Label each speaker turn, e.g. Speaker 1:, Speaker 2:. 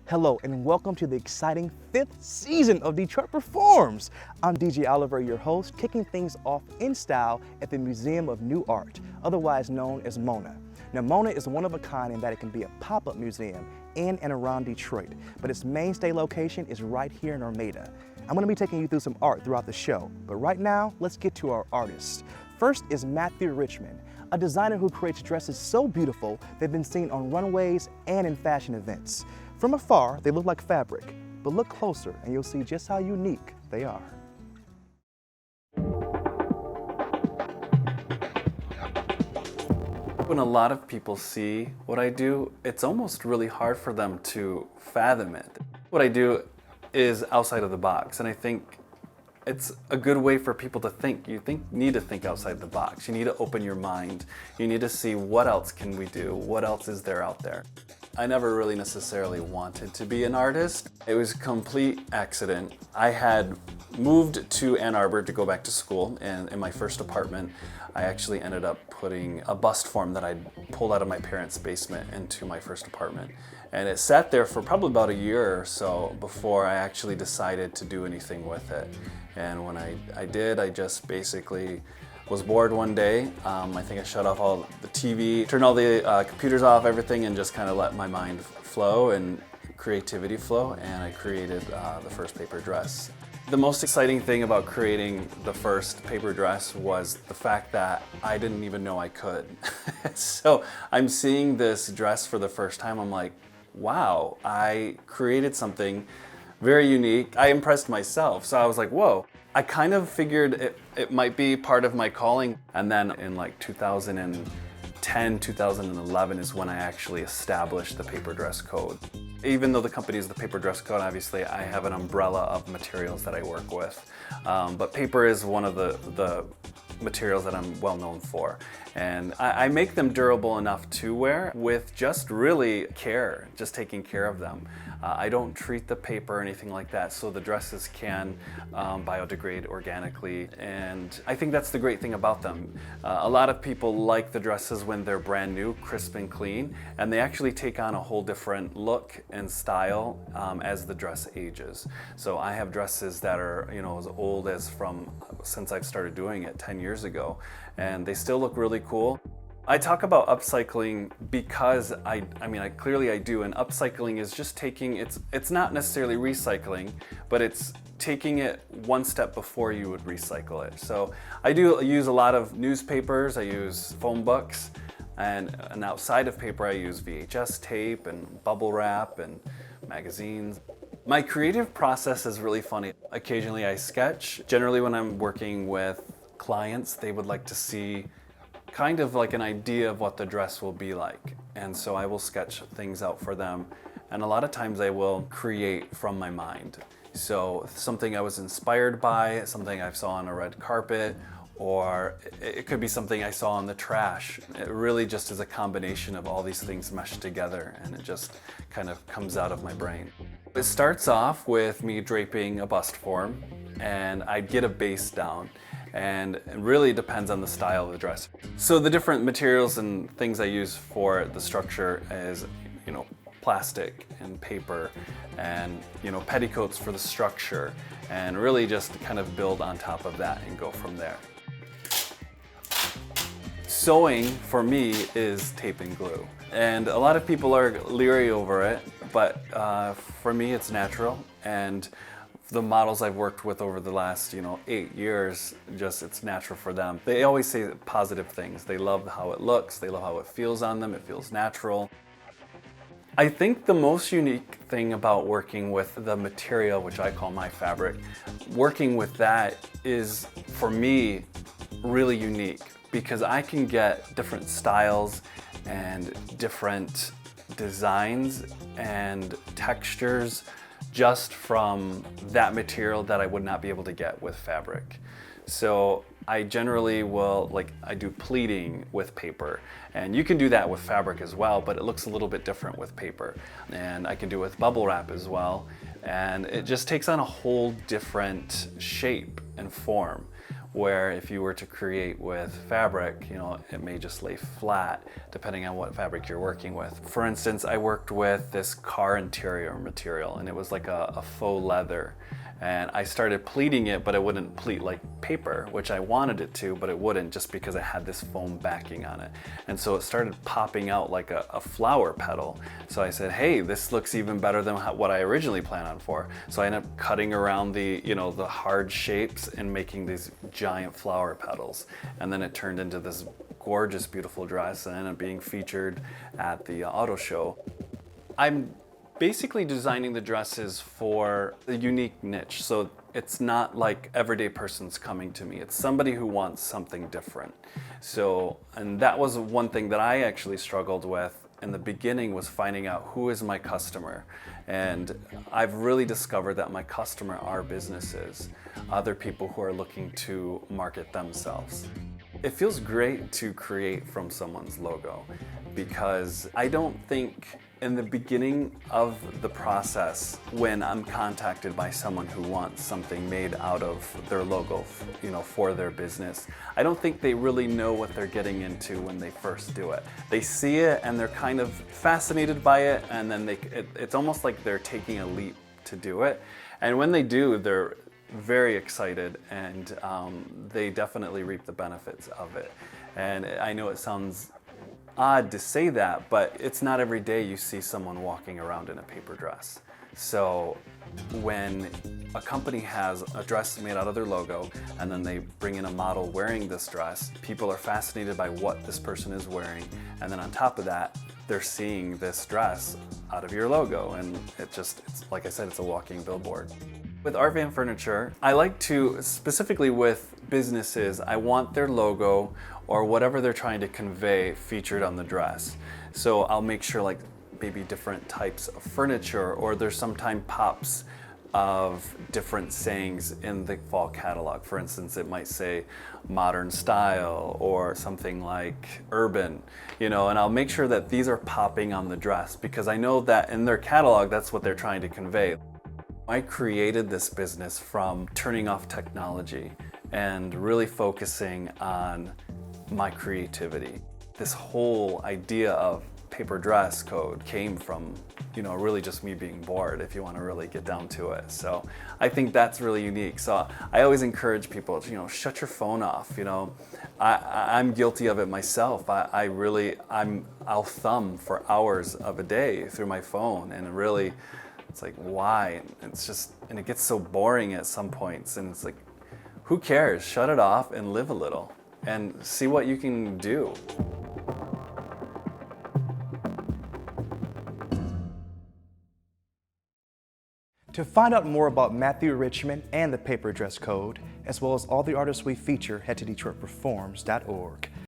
Speaker 1: Hello and welcome to the exciting 5th season of Detroit Performs. I'm DJ Oliver, your host, kicking things off in style at the Museum of New Art, otherwise known as MONA. Now MONA is one of a kind in that it can be a pop-up museum in and around Detroit, but its mainstay location is right here in Armada. I'm going to be taking you through some art throughout the show, but right now, let's get to our artists. First is Matthew Richmond, a designer who creates dresses so beautiful they've been seen on runways and in fashion events. From afar, they look like fabric, but look closer and you'll see just how unique they are.
Speaker 2: When a lot of people see what I do, it's almost really hard for them to fathom it. What I do is outside of the box, and I think it's a good way for people to think. You need to think outside the box. You need to open your mind. You need to see what else can we do? What else is there out there? I never really necessarily wanted to be an artist. It was a complete accident. I had moved to Ann Arbor to go back to school, and in my first apartment, I actually ended up putting a bust form that I'd pulled out of my parents' basement into my first apartment. And it sat there for probably about a year or so before I actually decided to do anything with it. And when I did, I just basically was bored one day. I think I shut off all the TV, turned all the computers off, everything, and just kind of let my mind flow and creativity flow, and I created the first paper dress. The most exciting thing about creating the first paper dress was the fact that I didn't even know I could. So I'm seeing this dress for the first time, I'm like, wow, I created something very unique. I impressed myself, so I was like, whoa. I kind of figured it might be part of my calling. And then in like 2010, 2011 is when I actually established the paper dress code. Even though the company is the paper dress code, obviously I have an umbrella of materials that I work with. But paper is one of the materials that I'm well known for. And I make them durable enough to wear with just really care, just taking care of them. I don't treat the paper or anything like that, so the dresses can biodegrade organically, and I think that's the great thing about them. A lot of people like the dresses when they're brand new, crisp and clean, and they actually take on a whole different look and style as the dress ages. So I have dresses that are, as old as since I've started doing it 10 years ago, and they still look really cool. I talk about upcycling because I clearly I do, and upcycling is just taking, it's not necessarily recycling, but it's taking it one step before you would recycle it. So I do use a lot of newspapers, I use phone books, and outside of paper I use VHS tape and bubble wrap and magazines. My creative process is really funny. Occasionally I sketch. Generally when I'm working with clients, they would like to see kind of like an idea of what the dress will be like. And so I will sketch things out for them. And a lot of times I will create from my mind. So something I was inspired by, something I saw on a red carpet, or it could be something I saw in the trash. It really just is a combination of all these things meshed together, and it just kind of comes out of my brain. It starts off with me draping a bust form, and I'd get a base down. And it really depends on the style of the dress. So the different materials and things I use for the structure is, plastic and paper and, petticoats for the structure, and really just kind of build on top of that and go from there. Sewing for me is tape and glue. And a lot of people are leery over it, but for me it's natural. And the models I've worked with over the last, 8 years, it's natural for them. They always say positive things. They love how it looks, they love how it feels on them, it feels natural. I think the most unique thing about working with the material, which I call my fabric, working with that is, for me, really unique because I can get different styles and different designs and textures just from that material that I would not be able to get with fabric. So I generally I do pleating with paper, and you can do that with fabric as well, but it looks a little bit different with paper. And I can do it with bubble wrap as well, and it just takes on a whole different shape and form. where if you were to create with fabric, it may just lay flat depending on what fabric you're working with. For instance, I worked with this car interior material, and it was like a faux leather. And I started pleating it, but it wouldn't pleat like paper, which I wanted it to, but it wouldn't, just because it had this foam backing on it. And so it started popping out like a flower petal. So I said, hey, this looks even better than what I originally planned on for. So I ended up cutting around the hard shapes and making these giant flower petals. And then it turned into this gorgeous, beautiful dress and ended up being featured at the auto show. I'm basically designing the dresses for a unique niche. So it's not like everyday person's coming to me. It's somebody who wants something different. And that was one thing that I actually struggled with in the beginning, was finding out who is my customer. And I've really discovered that my customer are businesses, other people who are looking to market themselves. It feels great to create from someone's logo, because I don't think in the beginning of the process, when I'm contacted by someone who wants something made out of their logo, for their business, I don't think they really know what they're getting into when they first do it. They see it and they're kind of fascinated by it, and then it's almost like they're taking a leap to do it. And when they do, they're very excited, and they definitely reap the benefits of it. And I know it sounds odd to say that, but it's not every day you see someone walking around in a paper dress. So when a company has a dress made out of their logo, and then they bring in a model wearing this dress, people are fascinated by what this person is wearing. And then on top of that, they're seeing this dress out of your logo. And it's like I said, it's a walking billboard. With Art Van Furniture, I like to, specifically with businesses, I want their logo or whatever they're trying to convey featured on the dress. So I'll make sure, like, maybe different types of furniture, or there's sometimes pops of different sayings in the fall catalog. For instance, it might say modern style or something like urban, and I'll make sure that these are popping on the dress, because I know that in their catalog, that's what they're trying to convey. I created this business from turning off technology and really focusing on my creativity. This whole idea of paper dress code came from, really just me being bored, if you want to really get down to it. So I think that's really unique. So I always encourage people to, shut your phone off. I'm guilty of it myself. I'll thumb for hours of a day through my phone, and really, it's like, why? And it gets so boring at some points, and it's like, who cares? Shut it off and live a little and see what you can do.
Speaker 1: To find out more about Matthew Richmond and the paper dress code, as well as all the artists we feature, head to DetroitPerforms.org.